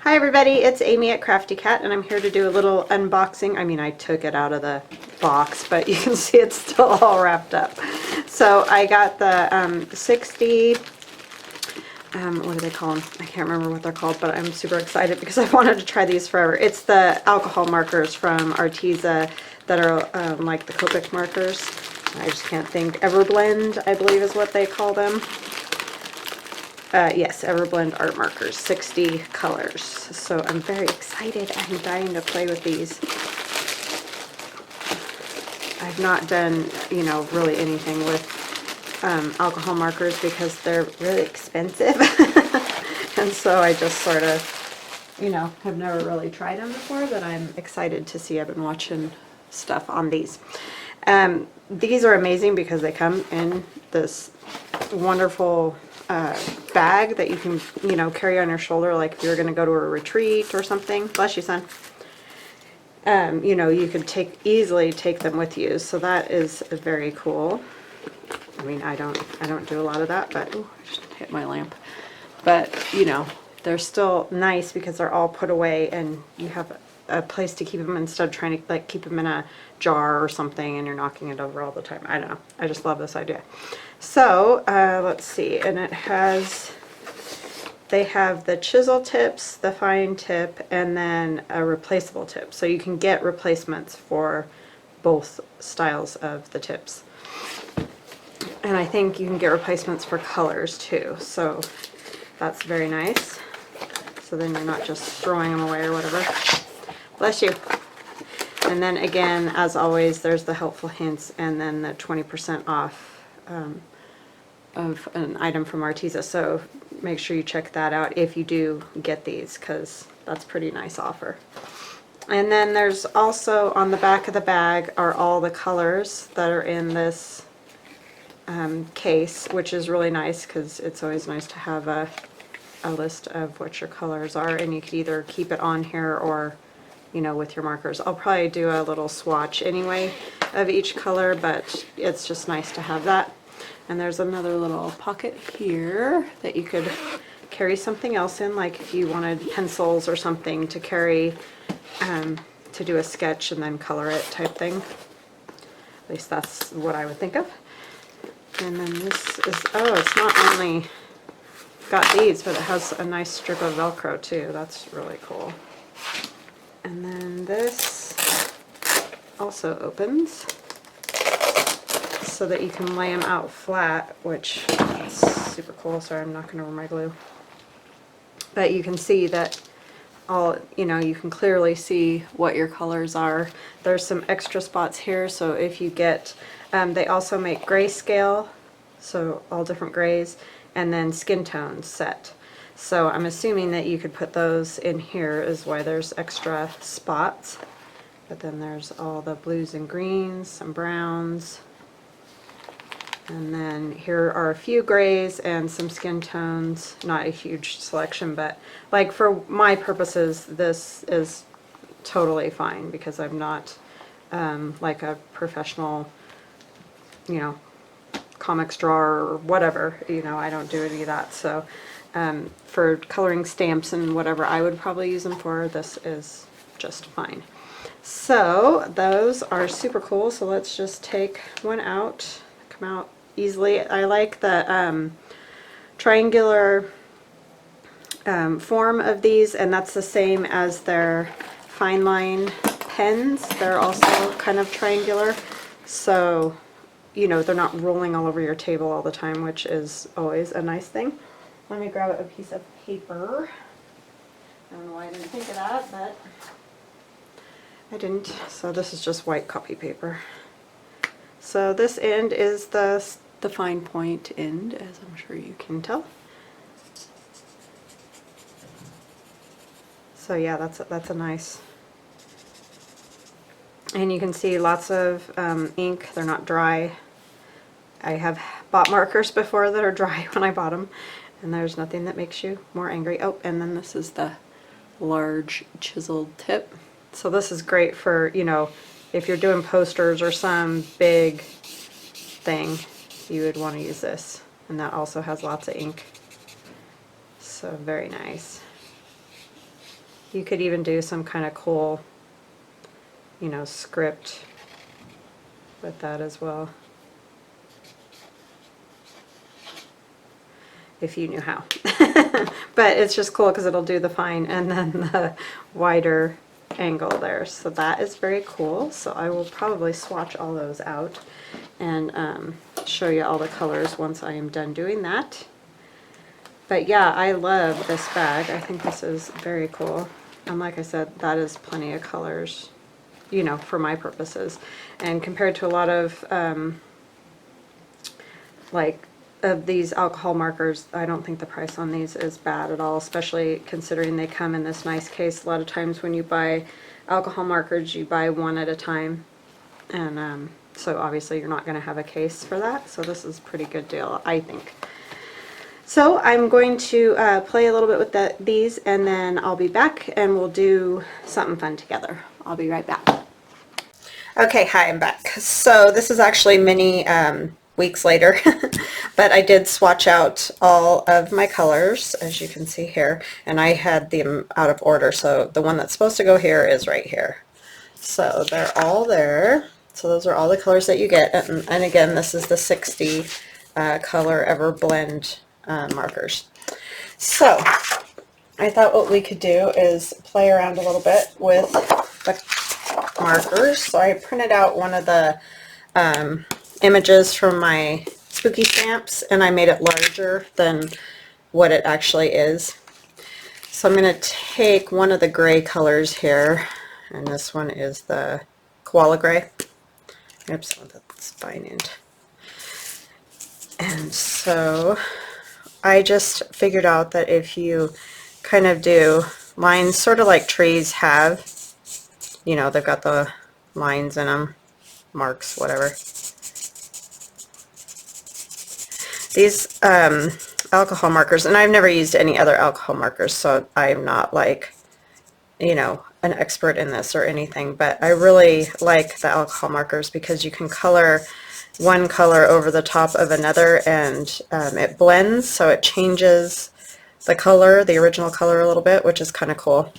Hi everybody, it's Amy at Crafty Cat, and I'm here to do a little unboxing. I mean, I took it out of the box, but you can see it's still all wrapped up. So I got the 60, what do they call them? I can't remember what they're called, but I'm super excited because I've wanted to try these forever. It's the alcohol markers from Arteza that are like the Copic markers. I just can't think. EverBlend, I believe is what they call them. Yes, EverBlend Art Markers, 60 colors. So I'm very excited. I'm dying to play with these. I've not done, you know, really anything with alcohol markers because they're really expensive. And so I just sort of, you know, have never really tried them before, but I'm excited to see. I've been watching stuff on these. These are amazing because they come in this wonderful bag that you can, you know, carry on your shoulder, like if you're going to go to a retreat or something. Bless you, son. You know, you could easily take them with you, so that is very cool. I mean, I don't do a lot of that, but ooh, I just hit my lamp. But you know, they're still nice because they're all put away, and you have a place to keep them instead of trying to like keep them in a jar or something and you're knocking it over all the time. I don't know. I just love this idea. So let's see, and they have the chisel tips, the fine tip, and then a replaceable tip. So you can get replacements for both styles of the tips. And I think you can get replacements for colors too. So that's very nice. So then you're not just throwing them away or whatever. Bless you. And then again, as always, there's the helpful hints and then the 20% off of an item from Arteza. So make sure you check that out if you do get these, because that's a pretty nice offer. And then there's also on the back of the bag are all the colors that are in this case, which is really nice because it's always nice to have a list of what your colors are, and you could either keep it on here or, you know, with your markers. I'll probably do a little swatch anyway of each color, but it's just nice to have that. And there's another little pocket here that you could carry something else in, like if you wanted pencils or something to carry to do a sketch and then color it type thing. At least that's what I would think of. And then this is, oh, it's not only got these, but it has a nice strip of Velcro too. That's really cool. And then this also opens so that you can lay them out flat, which is super cool. Sorry, I'm knocking over my glue. But you can see that all, you know, you can clearly see what your colors are. There's some extra spots here, so if you get, they also make grayscale, so all different grays, and then skin tones set. So I'm assuming that you could put those in here, is why there's extra spots. But then there's all the blues and greens, some browns, and then here are a few grays and some skin tones. Not a huge selection, but like for my purposes, this is totally fine because I'm not like a professional, you know, comics drawer or whatever. You know, I don't do any of that. So for coloring stamps and whatever I would probably use them for, this is just fine. So those are super cool. So let's just take one out, come out easily. I like the triangular form of these, and that's the same as their fine line pens. They're also kind of triangular, so you know, they're not rolling all over your table all the time, which is always a nice thing. Let me grab a piece of paper. I don't know why I didn't think of that, but I didn't. So this is just white copy paper. So this end is the fine point end, as I'm sure you can tell. So yeah, that's a nice. And you can see lots of ink. They're not dry. I have bought markers before that are dry when I bought them, and there's nothing that makes you more angry. Oh, and then this is the large chiseled tip. So this is great for, you know, if you're doing posters or some big thing, you would want to use this. And that also has lots of ink. So very nice. You could even do some kind of cool, you know, script with that as well, if you knew how. But it's just cool because it'll do the fine and then the wider angle there. So that is very cool. So I will probably swatch all those out and show you all the colors once I am done doing that. But yeah, I love this bag. I think this is very cool. And like I said, that is plenty of colors, you know, for my purposes. And compared to a lot of of these alcohol markers, I don't think the price on these is bad at all, especially considering they come in this nice case. A lot of times when you buy alcohol markers, you buy one at a time, and so obviously you're not going to have a case for that, so this is a pretty good deal, I think. So I'm going to play a little bit with these, and then I'll be back and we'll do something fun together. I'll be right back. Okay, hi, I'm back. So this is actually many weeks later, but I did swatch out all of my colors, as you can see here, and I had them out of order, so the one that's supposed to go here is right here. So they're all there. So those are all the colors that you get, and again, this is the 60 color EverBlend markers. So I thought what we could do is play around a little bit with the markers. So I printed out one of the images from my spooky stamps, and I made it larger than what it actually is. So I'm going to take one of the gray colors here, and this one is the koala gray. Oops, that's fine. And so I just figured out that if you kind of do lines sort of like trees have, you know, they've got the lines in them, marks, whatever. These alcohol markers, and I've never used any other alcohol markers, so I'm not like, you know, an expert in this or anything, but I really like the alcohol markers because you can color one color over the top of another, and it blends, so it changes the color, the original color, a little bit, which is kind of cool.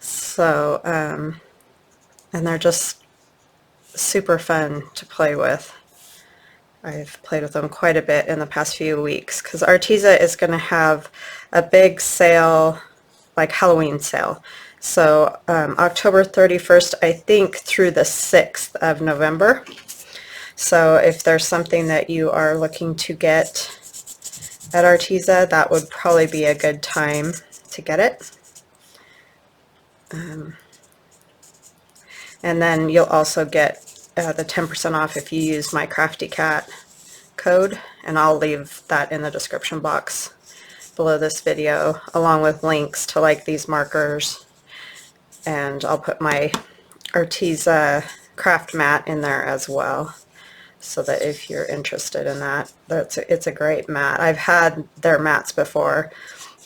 So, and they're just super fun to play with. I've played with them quite a bit in the past few weeks because Arteza is going to have a big sale, like Halloween sale. So October 31st, I think, through the 6th of November. So if there's something that you are looking to get at Arteza, that would probably be a good time to get it. And then you'll also get the 10% off if you use my Crafty Cat code, and I'll leave that in the description box below this video, along with links to like these markers, and I'll put my Arteza craft mat in there as well, so that if you're interested in that, it's a great mat. I've had their mats before.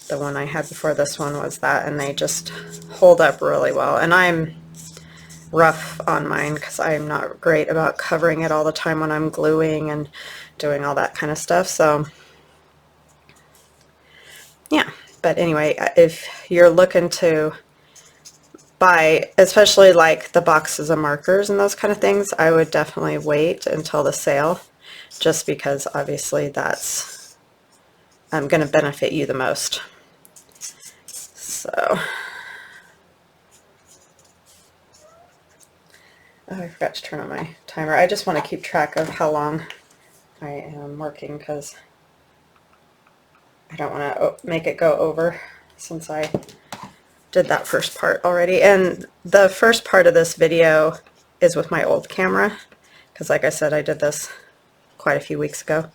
The one I had before this one was that, and they just hold up really well, and I'm rough on mine because I'm not great about covering it all the time when I'm gluing and doing all that kind of stuff. So yeah, but anyway, if you're looking to buy, especially like the boxes of markers and those kind of things, I would definitely wait until the sale, just because obviously that's going to benefit you the most. So oh, I forgot to turn on my timer. I just want to keep track of how long I am working because I don't want to make it go over, since I did that first part already. And the first part of this video is with my old camera because, like I said, I did this quite a few weeks ago,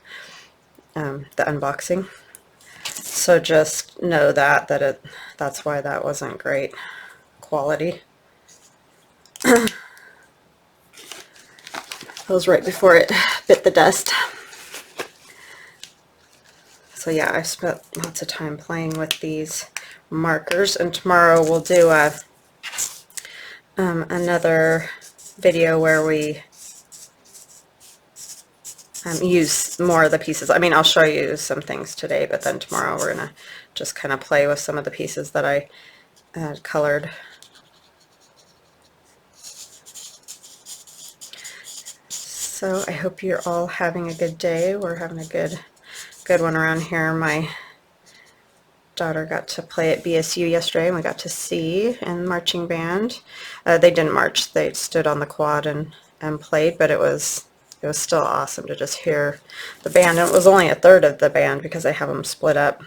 the unboxing. So just know that's why that wasn't great quality. That was right before it bit the dust. So yeah, I spent lots of time playing with these markers, and tomorrow we'll do another video where we use more of the pieces. I mean, I'll show you some things today, but then tomorrow we're gonna just kind of play with some of the pieces that I colored. So I hope you're all having a good day. We're having a good one around here. My daughter got to play at BSU yesterday, and we got to see in marching band. They didn't march; they stood on the quad and played, but it was still awesome to just hear the band. And it was only a third of the band because I have them split up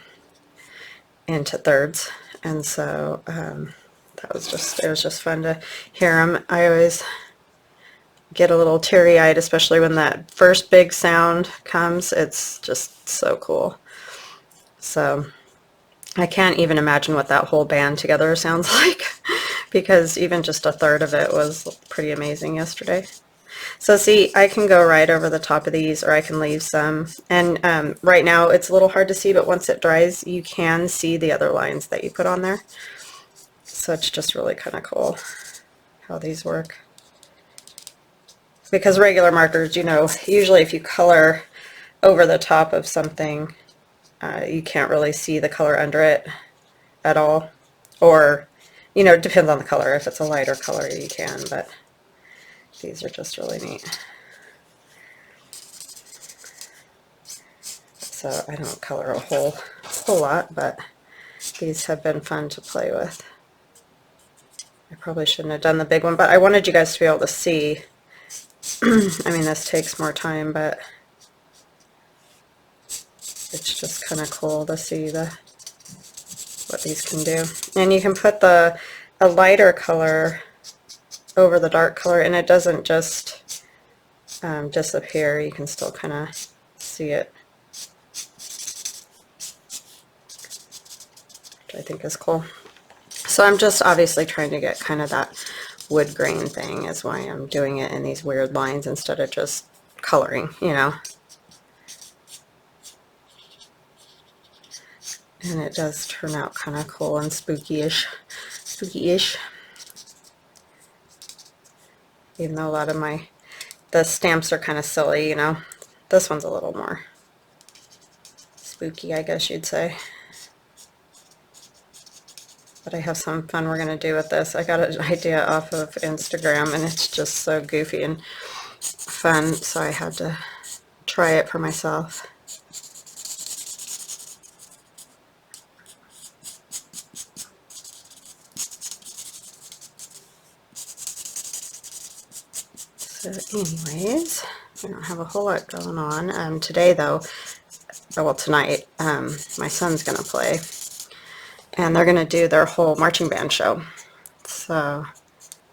into thirds, and so it was just fun to hear them. I always get a little teary-eyed, especially when that first big sound comes. It's just so cool. So I can't even imagine what that whole band together sounds like, because even just a third of it was pretty amazing yesterday. So see, I can go right over the top of these, or I can leave some. And right now it's a little hard to see, but once it dries, you can see the other lines that you put on there. So it's just really kind of cool how these work. Because regular markers, you know, usually if you color over the top of something, you can't really see the color under it at all. Or, you know, it depends on the color. If it's a lighter color, you can, but these are just really neat. So I don't color a whole lot, but these have been fun to play with. I probably shouldn't have done the big one, but I wanted you guys to be able to see. I mean, this takes more time, but it's just kind of cool to see what these can do. And you can put a lighter color over the dark color, and it doesn't just disappear. You can still kind of see it, which I think is cool. So I'm just obviously trying to get kind of that wood grain thing, is why I'm doing it in these weird lines instead of just coloring, you know. And it does turn out kind of cool and spooky-ish. Even though a lot of the stamps are kind of silly, you know. This one's a little more spooky, I guess you'd say. But I have some fun we're going to do with this. I got an idea off of Instagram, and it's just so goofy and fun, so I had to try it for myself. So anyways, we don't have a whole lot going on. Today though, well tonight, my son's going to play, and they're going to do their whole marching band show. So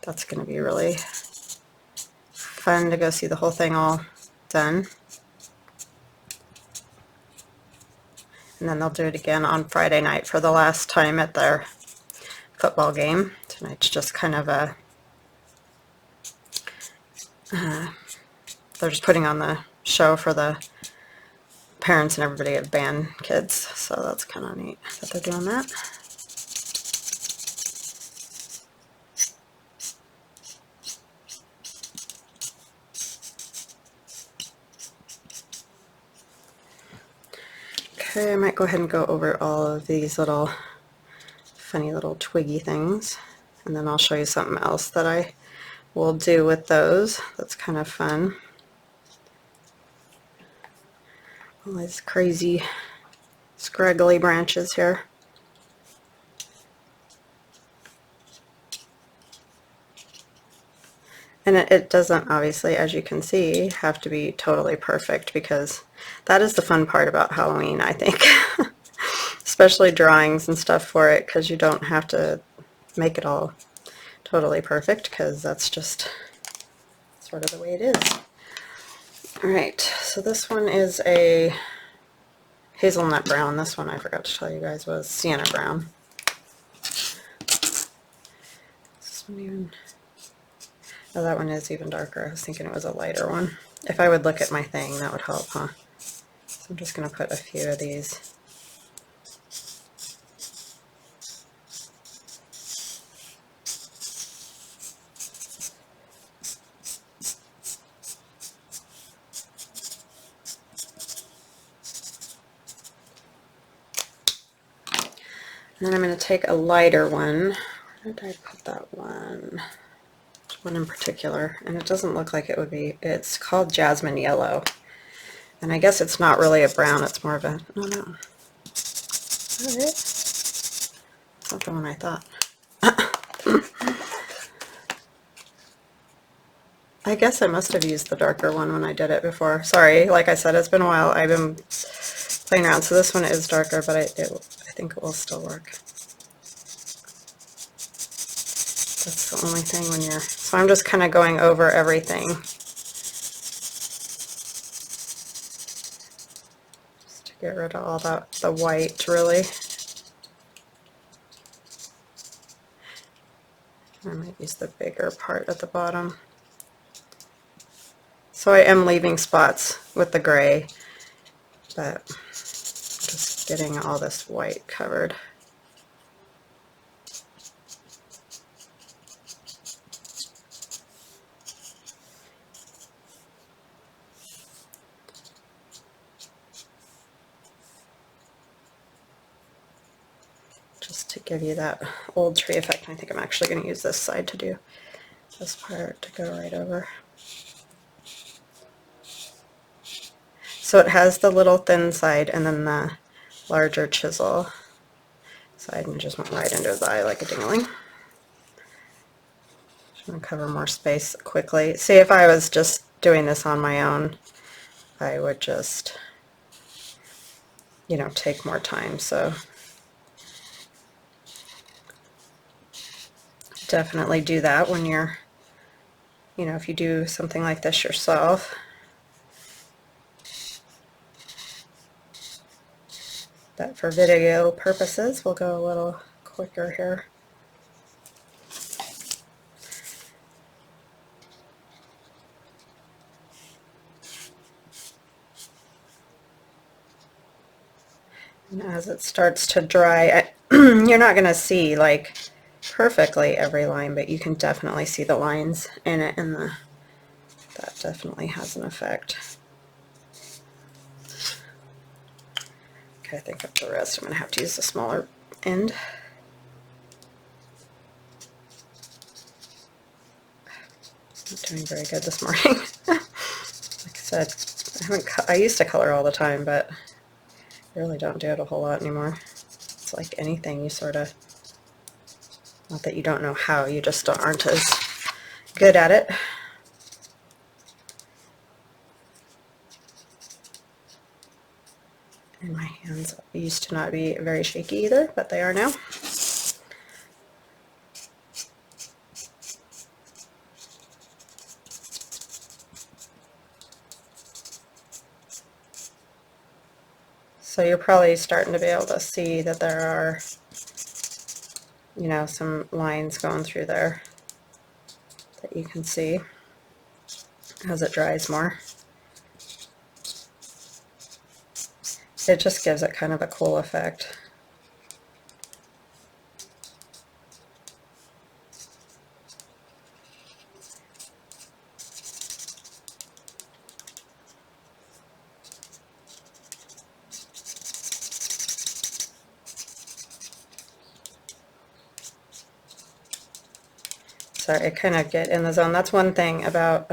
that's going to be really fun to go see the whole thing all done. And then they'll do it again on Friday night for the last time at their football game. Tonight's just kind of they're just putting on the show for the parents and everybody at band kids. So that's kind of neat that they're doing that. Okay, I might go ahead and go over all of these little funny little twiggy things, and then I'll show you something else that I will do with those. That's kind of fun. All these crazy scraggly branches here. And it doesn't, obviously, as you can see, have to be totally perfect, because that is the fun part about Halloween, I think. Especially drawings and stuff for it, because you don't have to make it all totally perfect, because that's just sort of the way it is. Alright, so this one is a hazelnut brown. This one I forgot to tell you guys was sienna brown. This one even... Oh, that one is even darker. I was thinking it was a lighter one. If I would look at my thing, that would help, huh? So I'm just going to put a few of these. And then I'm going to take a lighter one. Where did I put that one? One in particular, and it doesn't look like it would be. It's called Jasmine Yellow, and I guess it's not really a brown, it's more of a, no. Is that it? It's not the one I thought. I guess I must have used the darker one when I did it before. Sorry, like I said, it's been a while. I've been playing around, so this one is darker, but I think it will still work. That's the only thing when you're, so I'm just kind of going over everything. Just to get rid of all that, the white, really. I might use the bigger part at the bottom. So I am leaving spots with the gray, but just getting all this white covered. Just to give you that old tree effect. I think I'm actually going to use this side to do this part to go right over. So it has the little thin side and then the larger chisel side, and just went right into his eye like a dingling. Just going to cover more space quickly. See, if I was just doing this on my own, I would just, you know, take more time. So definitely do that when you're, you know, if you do something like this yourself. But for video purposes, we'll go a little quicker here. And as it starts to dry, you're not going to see like perfectly every line, but you can definitely see the lines in it, and that definitely has an effect. Okay, I think of the rest. I'm going to have to use the smaller end. Not doing very good this morning. Like I said, I used to color all the time, but I really don't do it a whole lot anymore. It's like anything, you sort of, not that you don't know how, you just aren't as good at it. And my hands used to not be very shaky either, but they are now. So you're probably starting to be able to see that there are, you know, some lines going through there that you can see as it dries more. It just gives it kind of a cool effect. So I kind of get in the zone. That's one thing about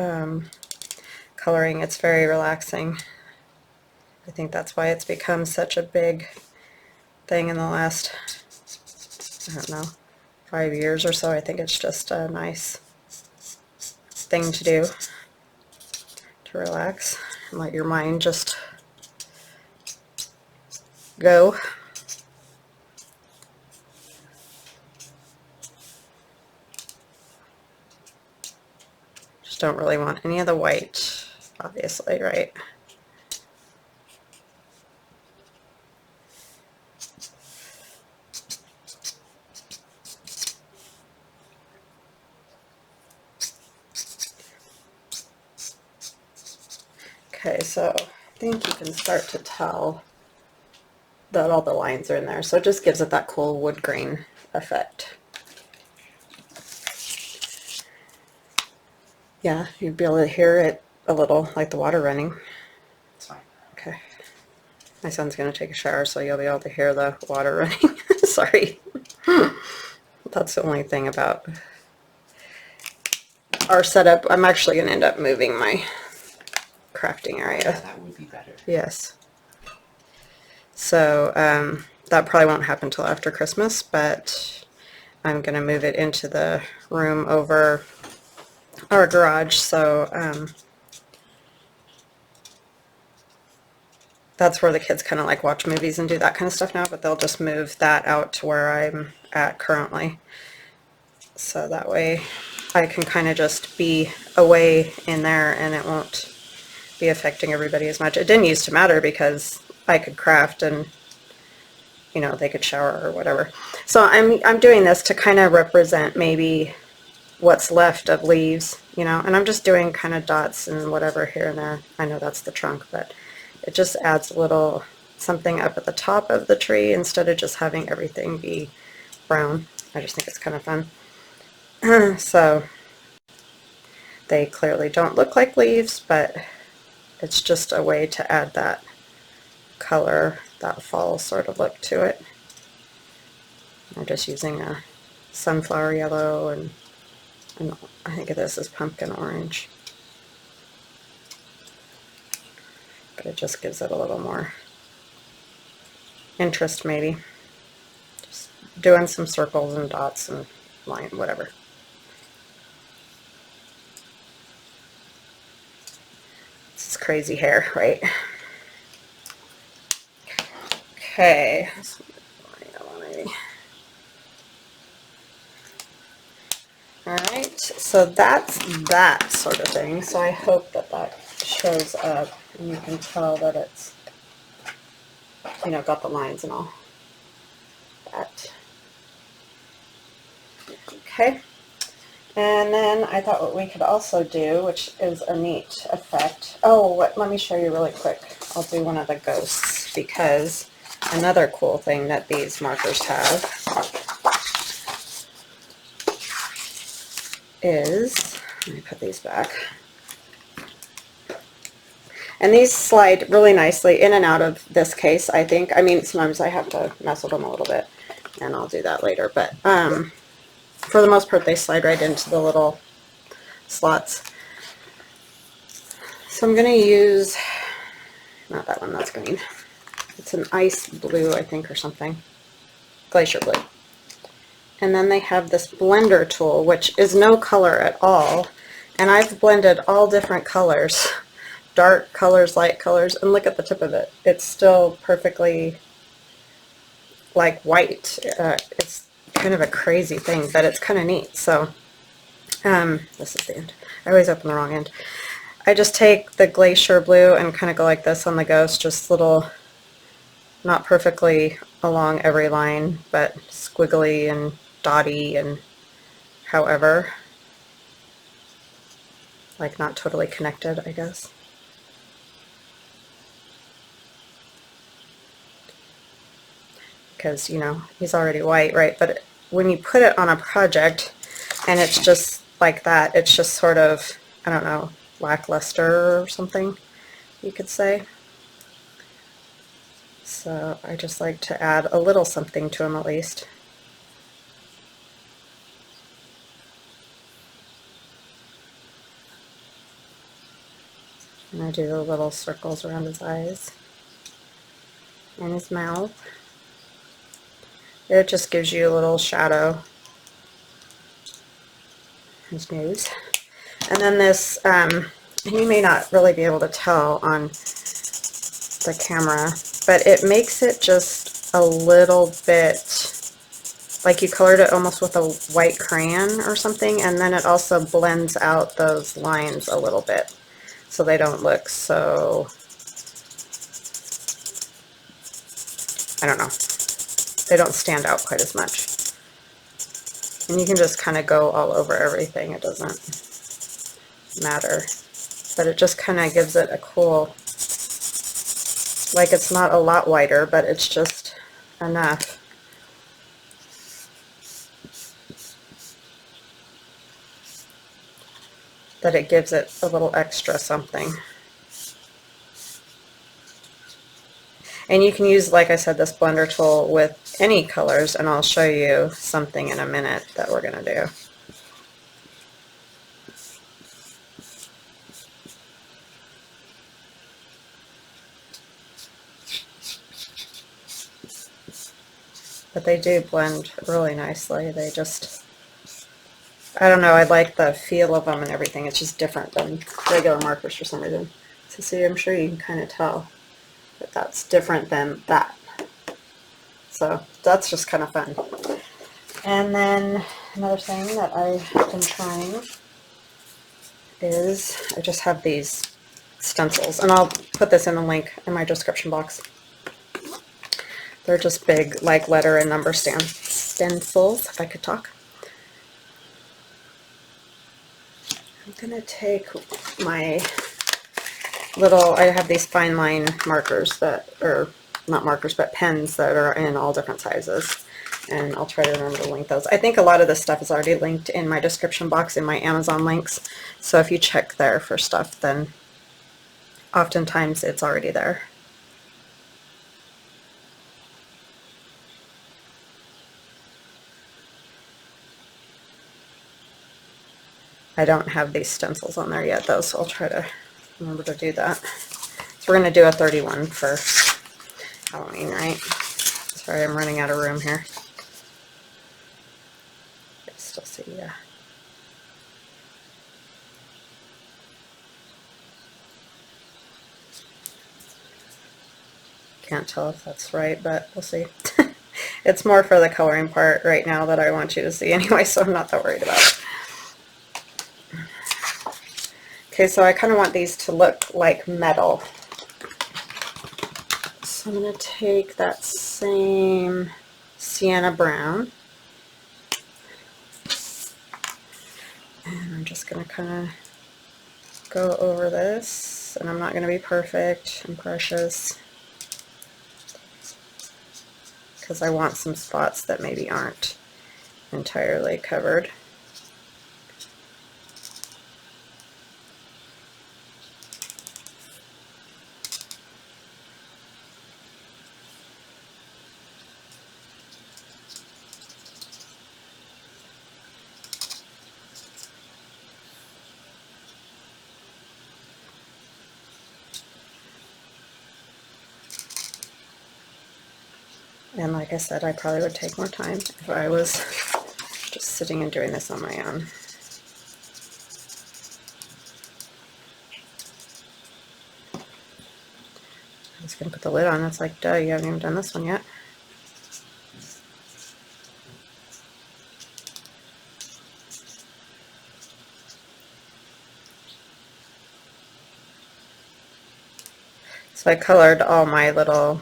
coloring. It's very relaxing. I think that's why it's become such a big thing in the last, I don't know, 5 years or so. I think it's just a nice thing to do, to relax and let your mind just go. Just don't really want any of the white, obviously, right? Okay, so I think you can start to tell that all the lines are in there, so it just gives it that cool wood grain effect. Yeah, you'd be able to hear it a little, like the water running. It's fine. Okay. My son's going to take a shower, so you'll be able to hear the water running. Sorry. That's the only thing about our setup. I'm actually going to end up moving my crafting area. Yeah, that would be better. Yes. So that probably won't happen till after Christmas, but I'm going to move it into the room over our garage. So that's where the kids kind of like watch movies and do that kind of stuff now, but they'll just move that out to where I'm at currently. So that way I can kind of just be away in there and it won't be affecting everybody as much. It didn't used to matter because I could craft and, you know, they could shower or whatever. So I'm doing this to kind of represent maybe what's left of leaves, you know, and I'm just doing kind of dots and whatever here and there. I know that's the trunk, but it just adds a little something up at the top of the tree instead of just having everything be brown. I just think it's kind of fun. So they clearly don't look like leaves, but it's just a way to add that color, that fall sort of look to it. I'm just using a sunflower yellow and I think this is pumpkin orange. But it just gives it a little more interest maybe. Just doing some circles and dots and line, whatever. This is crazy hair, right? Okay. Alright, so that's that sort of thing. So I hope that that shows up and you can tell that it's, you know, got the lines and all that. Okay. And then I thought what we could also do, which is a neat effect. Oh, let me show you really quick. I'll do one of the ghosts because another cool thing that these markers have is, let me put these back. And these slide really nicely in and out of this case, I think. I mean, sometimes I have to mess with them a little bit, and I'll do that later. But for the most part, they slide right into the little slots. So I'm going to use, not that one, that's green. It's an ice blue, I think, or something. Glacier blue. And then they have this blender tool, which is no color at all. And I've blended all different colors, dark colors, light colors, and look at the tip of it. It's still perfectly like white. It's kind of a crazy thing, but it's kind of neat. So this is the end. I always open the wrong end. I just take the glacier blue and kind of go like this on the ghost, just little, not perfectly along every line, but squiggly and dotty and however, like not totally connected, I guess. Because, you know, he's already white, right? But when you put it on a project and it's just like that, it's just sort of, I don't know, lackluster or something, you could say. So I just like to add a little something to him at least. And I do the little circles around his eyes and his mouth. It just gives you a little shadow. His nose. And then this, you may not really be able to tell on the camera, but it makes it just a little bit like you colored it almost with a white crayon or something, and then it also blends out those lines a little bit so they don't look so, I don't know, they don't stand out quite as much. And you can just kind of go all over everything, it doesn't matter, but it just kind of gives it a cool, like it's not a lot whiter, but it's just enough. That it gives it a little extra something. And you can use, like I said, this blender tool with any colors, and I'll show you something in a minute that we're going to do. But they do blend really nicely. They just, I don't know, I like the feel of them and everything. It's just different than regular markers for some reason. So see, I'm sure you can kind of tell that that's different than that. So that's just kind of fun. And then another thing that I've been trying is I just have these stencils, and I'll put this in the link in my description box. They're just big, like, letter and number stencils, if I could talk. I'm going to take my little, I have these fine line markers that, or not markers, but pens that are in all different sizes. And I'll try to remember to link those. I think a lot of this stuff is already linked in my description box in my Amazon links. So if you check there for stuff, then oftentimes it's already there. I don't have these stencils on there yet though, so I'll try to remember to do that. So we're going to do a 31 for Halloween, right? Sorry, I'm running out of room here. I still see, yeah. Can't tell if that's right, but we'll see. It's more for the coloring part right now that I want you to see anyway, so I'm not that worried about it. Okay, so I kind of want these to look like metal. So I'm going to take that same sienna brown, and I'm just going to kind of go over this, and I'm not going to be perfect and precious because I want some spots that maybe aren't entirely covered. And like I said, I probably would take more time if I was just sitting and doing this on my own. I'm just going to put the lid on. It's like, duh, you haven't even done this one yet. So I colored all my little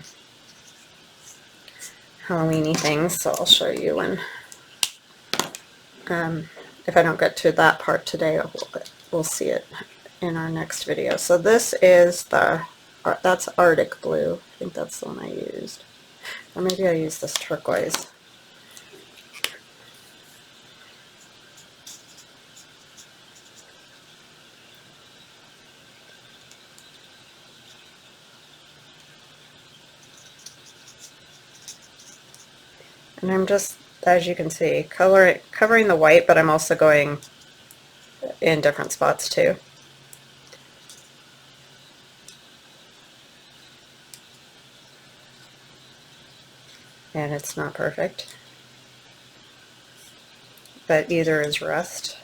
Halloween-y things, so I'll show you when, if I don't get to that part today, we'll see it in our next video. So this is that's Arctic Blue. I think that's the one I used. Or maybe I used this turquoise. And I'm just, as you can see, covering the white, but I'm also going in different spots too. And it's not perfect, but either is rust.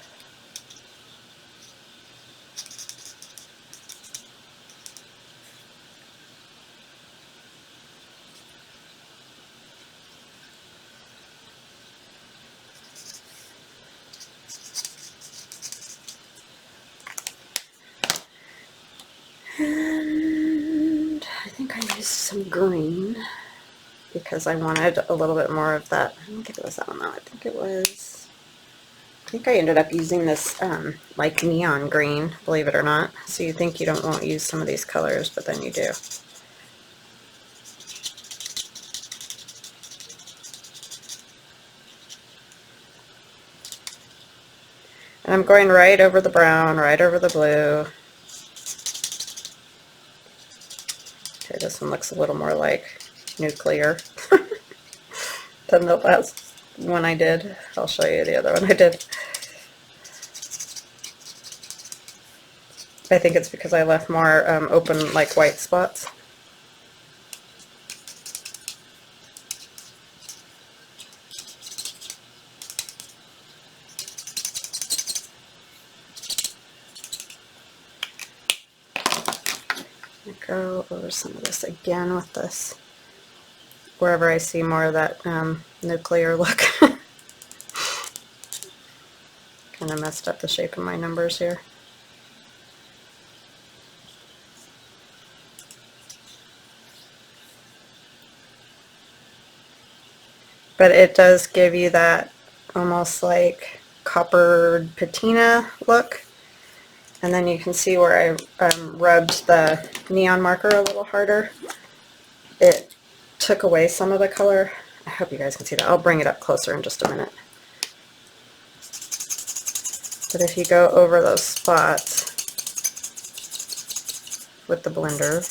And I think I used some green because I wanted a little bit more of that. I don't think it was that one though. I think I ended up using this like neon green, believe it or not. So you think you won't use some of these colors, but then you do. And I'm going right over the brown, right over the blue. Okay, this this one looks a little more like nuclear than the last one I did. I'll show you the other one I did. I think it's because I left more open, like white spots. Go over some of this again with this, wherever I see more of that nuclear look. Kind of messed up the shape of my numbers here. But it does give you that almost like coppered patina look. And then you can see where I rubbed the neon marker a little harder. It took away some of the color. I hope you guys can see that. I'll bring it up closer in just a minute. But if you go over those spots with the blender,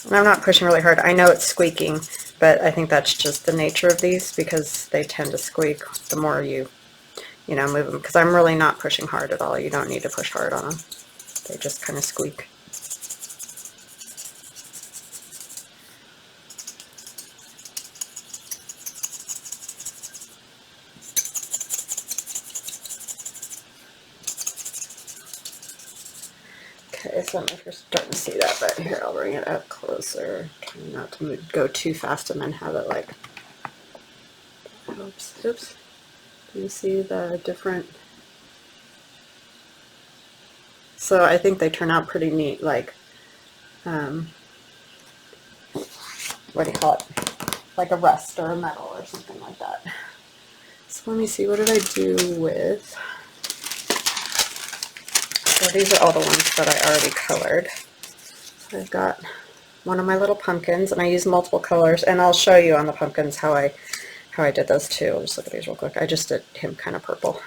and I'm not pushing really hard. I know it's squeaking, but I think that's just the nature of these because they tend to squeak the more you move them. Because I'm really not pushing hard at all. You don't need to push hard on them. They just kind of squeak. Okay, so I don't know if you're starting to see that, but here, I'll bring it up closer. Trying not to go too fast and then have it like, oops. Do you see the different? So I think they turn out pretty neat, like, what do you call it? Like a rust or a metal or something like that. So let me see, what did I do with? So these are all the ones that I already colored. So I've got one of my little pumpkins, and I used multiple colors, and I'll show you on the pumpkins how I did those too. I'll just look at these real quick. I just did him kind of purple.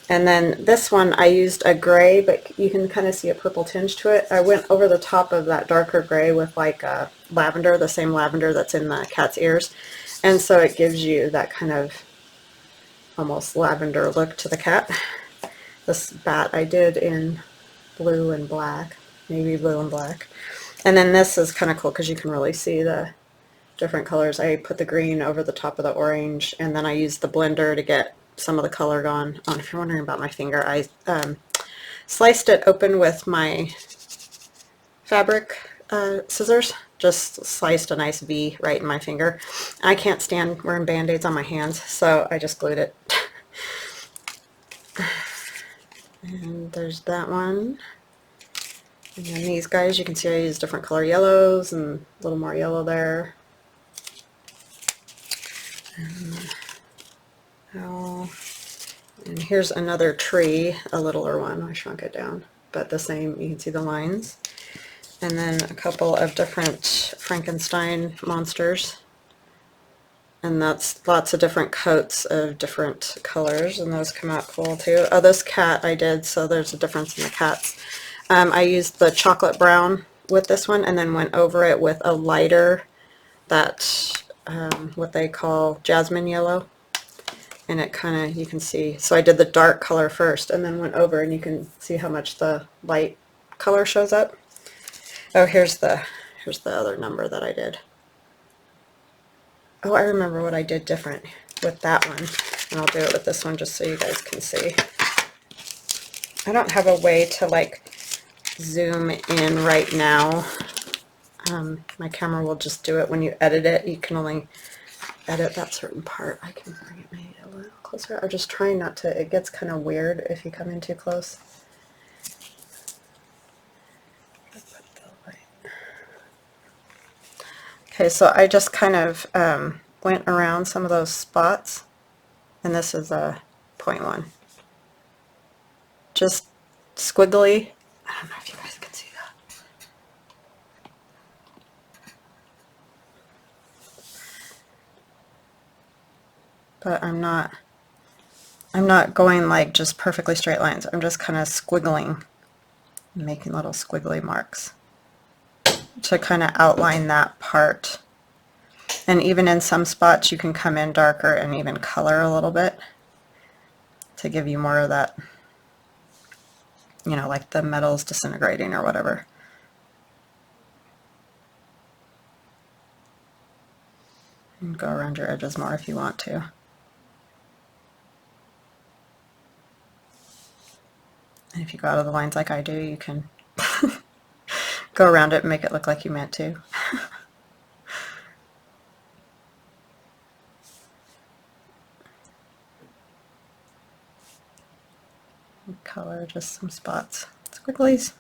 And then this one I used a gray, but you can kind of see a purple tinge to it. I went over the top of that darker gray with like a lavender, the same lavender that's in the cat's ears. And so it gives you that kind of almost lavender look to the cat. This bat I did in blue and black, navy blue and black. And then this is kind of cool because you can really see the different colors. I put the green over the top of the orange, and then I used the blender to get some of the color gone. Oh, if you're wondering about my finger, I sliced it open with my fabric scissors. Just sliced a nice V right in my finger. I can't stand wearing band-aids on my hands, so I just glued it. And there's that one. And then these guys, you can see I use different color yellows and a little more yellow there. And here's another tree, a littler one. I shrunk it down, but the same, you can see the lines. And then a couple of different Frankenstein monsters. And that's lots of different coats of different colors, and those come out cool too. Oh, this cat I did, so there's a difference in the cats. I used the chocolate brown with this one, and then went over it with a lighter, that what they call jasmine yellow. And it kind of, you can see, so I did the dark color first and then went over, and you can see how much the light color shows up. Oh, here's the other number that I did. Oh, I remember what I did different with that one, and I'll do it with this one just so you guys can see. I don't have a way to like zoom in right now. My camera will just do it when you edit it. You can only edit that certain part. I can bring it maybe a little closer. I'm just trying not to, it gets kind of weird if you come in too close. Okay, so I just kind of went around some of those spots, and this is a 0.1. Just squiggly. I don't know if you guys can see that. But I'm not I'm not going like just perfectly straight lines. I'm just kind of squiggling, making little squiggly marks to kind of outline that part. And even in some spots you can come in darker and even color a little bit to give you more of that, you know, like the metals disintegrating or whatever. And go around your edges more if you want to. And if you go out of the lines like I do, you can go around it and make it look like you meant to. Color just some spots, squigglies.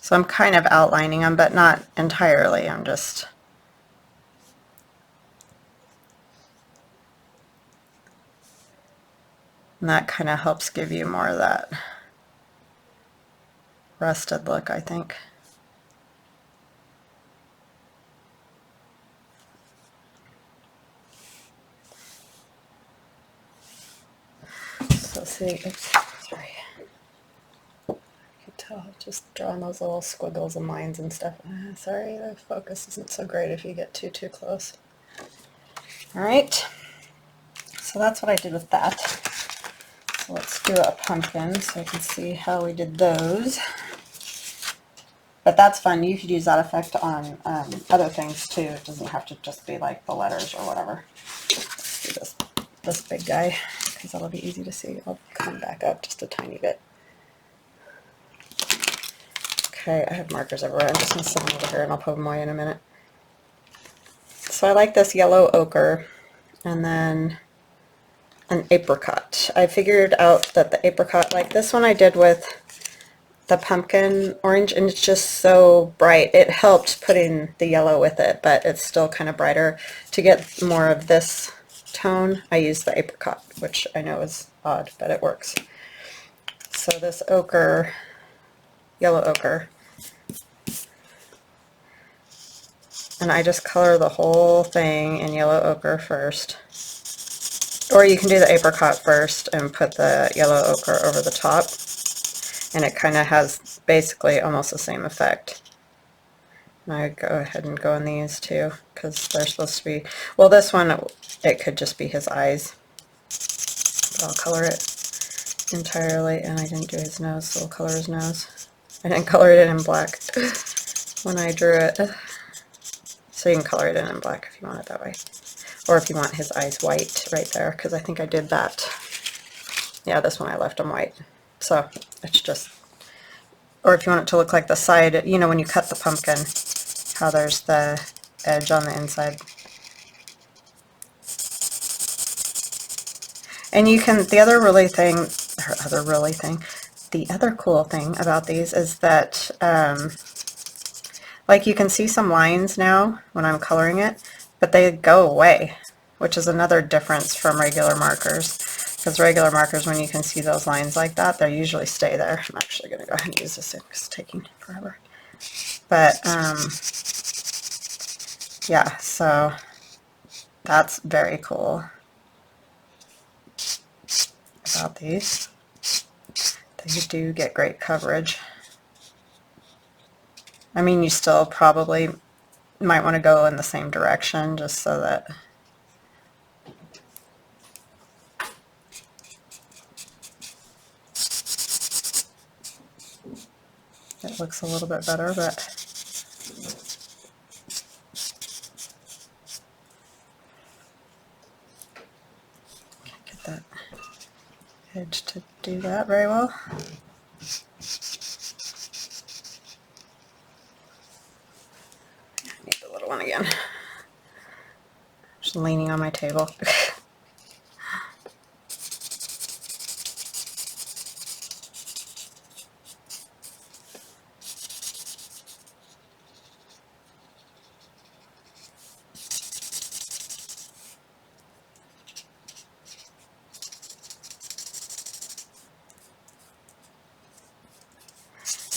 So I'm kind of outlining them, but not entirely. I'm just and that kind of helps give you more of that rusted look, I think. So see, oops, sorry. You can tell, just drawing those little squiggles and lines and stuff. Sorry, the focus isn't so great if you get too close. All right, so that's what I did with that. So let's do a pumpkin so I can see how we did those. But that's fun. You could use that effect on other things too. It doesn't have to just be like the letters or whatever. Let's do this big guy because that'll be easy to see. I'll come back up just a tiny bit. Okay, I have markers everywhere. I'm just going to set them over here and I'll put them away in a minute. So I like this yellow ochre and then an apricot. I figured out that the apricot, like this one I did with the pumpkin orange, and it's just so bright. It helped putting the yellow with it, but it's still kind of brighter. To get more of this tone, I use the apricot, which I know is odd, but it works. So this ochre, yellow ochre, and I just color the whole thing in yellow ochre first. Or you can do the apricot first and put the yellow ochre over the top, and it kind of has basically almost the same effect. And I go ahead and go in these too, because they're supposed to be, well, this one, it could just be his eyes. But I'll color it entirely, and I didn't do his nose, so we'll color his nose. I didn't color it in black when I drew it. So you can color it in black if you want it that way. Or if you want his eyes white right there, because I think I did that. Yeah, this one I left them white. So it's just, or if you want it to look like the side, you know, when you cut the pumpkin, how there's the edge on the inside. And you can, the other cool thing about these is that, like you can see some lines now when I'm coloring it, but they go away, which is another difference from regular markers. Because regular markers, when you can see those lines like that, they usually stay there. I'm actually going to go ahead and use this because it's taking forever. But, yeah, so that's very cool about these. They do get great coverage. I mean, you still probably might want to go in the same direction just so that it looks a little bit better, but can't get that edge to do that very well. I need the little one again. Just leaning on my table.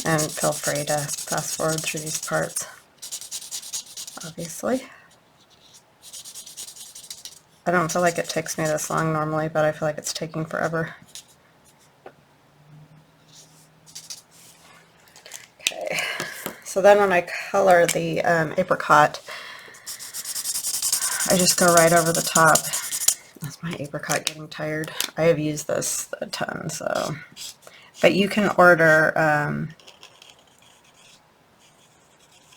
And feel free to fast forward through these parts, obviously. I don't feel like it takes me this long normally, but I feel like it's taking forever. Okay, so then when I color the apricot, I just go right over the top. Is my apricot getting tired? I have used this a ton, so. But you can order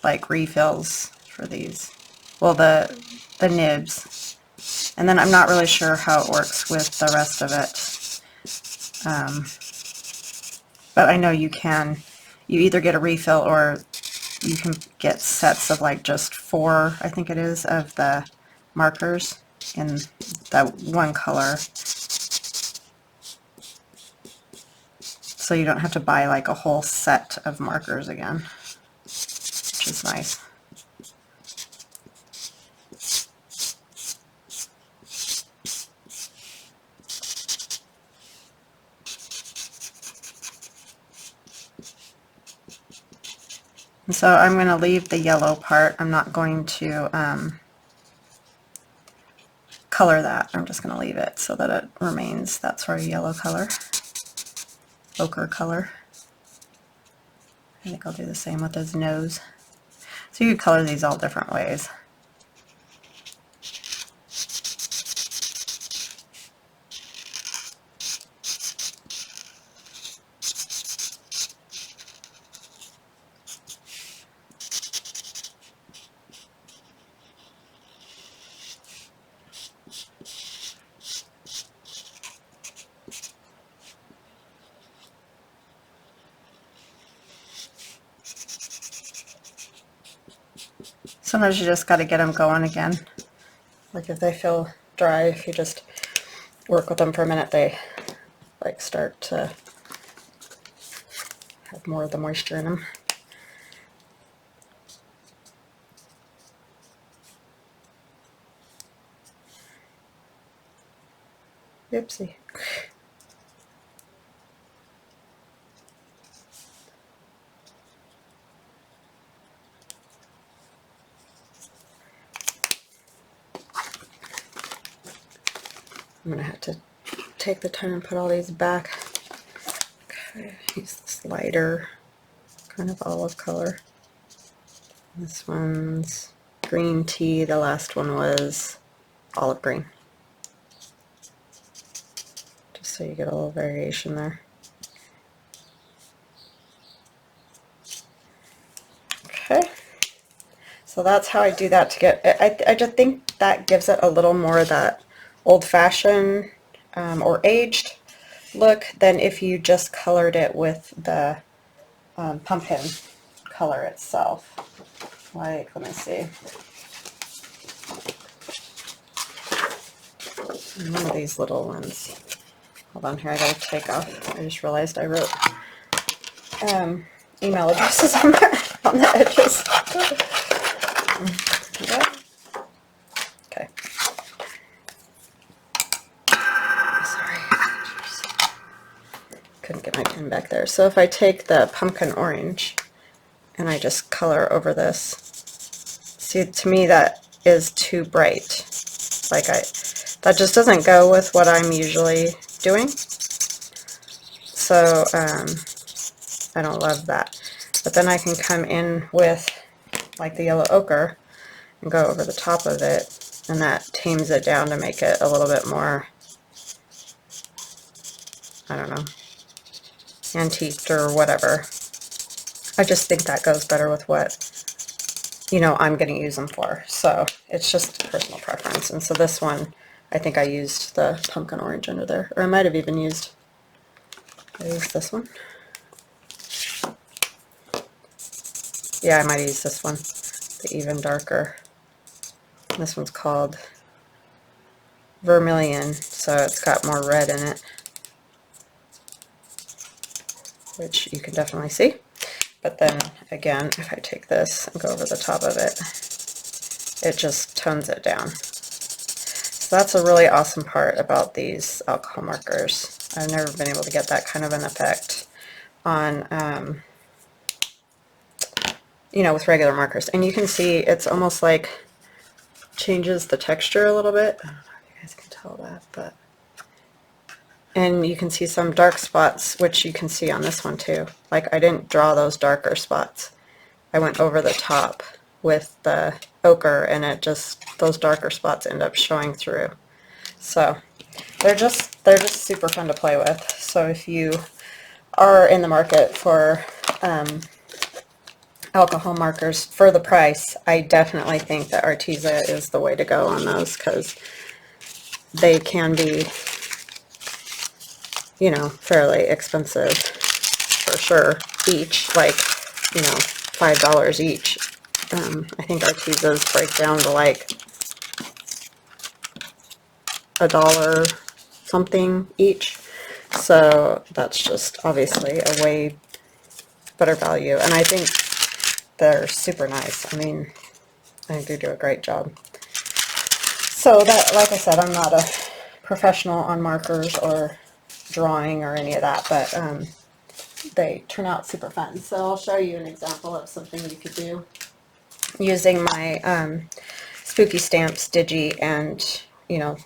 like refills for these. Well, the nibs. And then I'm not really sure how it works with the rest of it. But I know you can. You either get a refill or you can get sets of like just 4, I think it is, of the markers in that one color. So you don't have to buy like a whole set of markers again, which is nice. And so I'm going to leave the yellow part. I'm not going to color that. I'm just going to leave it so that it remains that sort of yellow color, ochre color. I think I'll do the same with his nose. So you could color these all different ways. Sometimes you just got to get them going again. Like if they feel dry, if you just work with them for a minute, they like start to have more of the moisture in them. Oopsie. I'm going to have to take the time and put all these back. Okay, use this lighter kind of olive color. This one's green tea. The last one was olive green. Just so you get a little variation there. Okay. So that's how I do that to get, I just think that gives it a little more of that old-fashioned or aged look than if you just colored it with the pumpkin color itself. Like, let me see. One of these little ones. Hold on here, I gotta take off. I just realized I wrote email addresses on the edges. Okay. Couldn't get my pen back there. So if I take the pumpkin orange and I just color over this, see, to me that is too bright. Like that just doesn't go with what I'm usually doing. So I don't love that. But then I can come in with like the yellow ochre and go over the top of it, and that tames it down to make it a little bit more, I don't know, antiqued or whatever. I just think that goes better with what, you know, I'm going to use them for. So it's just personal preference. And so this one, I think I used the pumpkin orange under there, or I might have even used this one. Yeah, I might use this one, the even darker. This one's called Vermilion, so it's got more red in it, which you can definitely see. But then again, if I take this and go over the top of it, it just tones it down. So that's a really awesome part about these alcohol markers. I've never been able to get that kind of an effect on you know, with regular markers. And you can see it's almost like changes the texture a little bit. I don't know if you guys can tell that, but and you can see some dark spots, which you can see on this one too. Like I didn't draw those darker spots. I went over the top with the ochre, and it just, those darker spots end up showing through. So they're just super fun to play with. So if you are in the market for alcohol markers for the price, I definitely think that Arteza is the way to go on those, because they can be, you know, fairly expensive for sure each, like, you know, $5 each. I think Artezas break down to like $1 something each, so that's just obviously a way better value, and I think they're super nice. I mean, I think they do a great job. So that, like I said, I'm not a professional on markers or drawing or any of that, but they turn out super fun. So I'll show you an example of something you could do using my spooky stamps, digi, and, you know,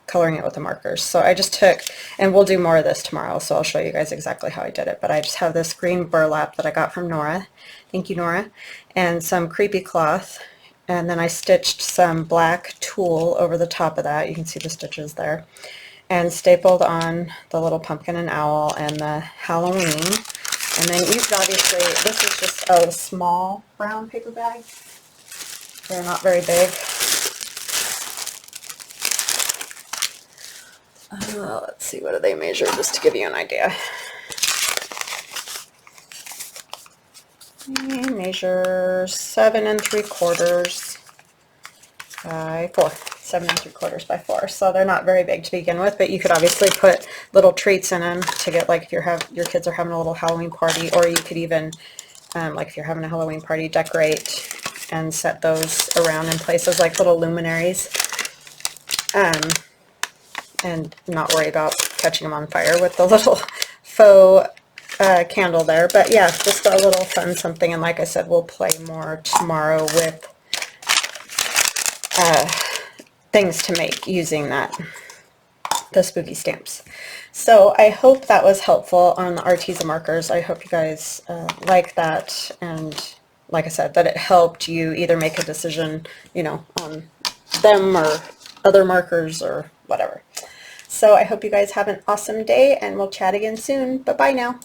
coloring it with the markers. So I just took, and we'll do more of this tomorrow, so I'll show you guys exactly how I did it, but I just have this green burlap that I got from Nora, thank you Nora, and some creepy cloth, and then I stitched some black tulle over the top of that, you can see the stitches there, and stapled on the little pumpkin and owl and the Halloween. And then you could obviously, this is just a small brown paper bag, they're not very big. Let's see, what do they measure, just to give you an idea. They measure 7 3/4 by 4. 7 3/4 by 4. So they're not very big to begin with, but you could obviously put little treats in them to get, like if your kids are having a little Halloween party, or you could even, like if you're having a Halloween party, decorate and set those around in places like little luminaries. And not worry about catching them on fire with the little faux candle there. But yeah, just a little fun something, and like I said, we'll play more tomorrow with things to make using the spooky stamps. So I hope that was helpful on the Arteza markers. I hope you guys like that, and like I said, that it helped you either make a decision, you know, on them or other markers or whatever. So I hope you guys have an awesome day, and we'll chat again soon. Bye-bye now.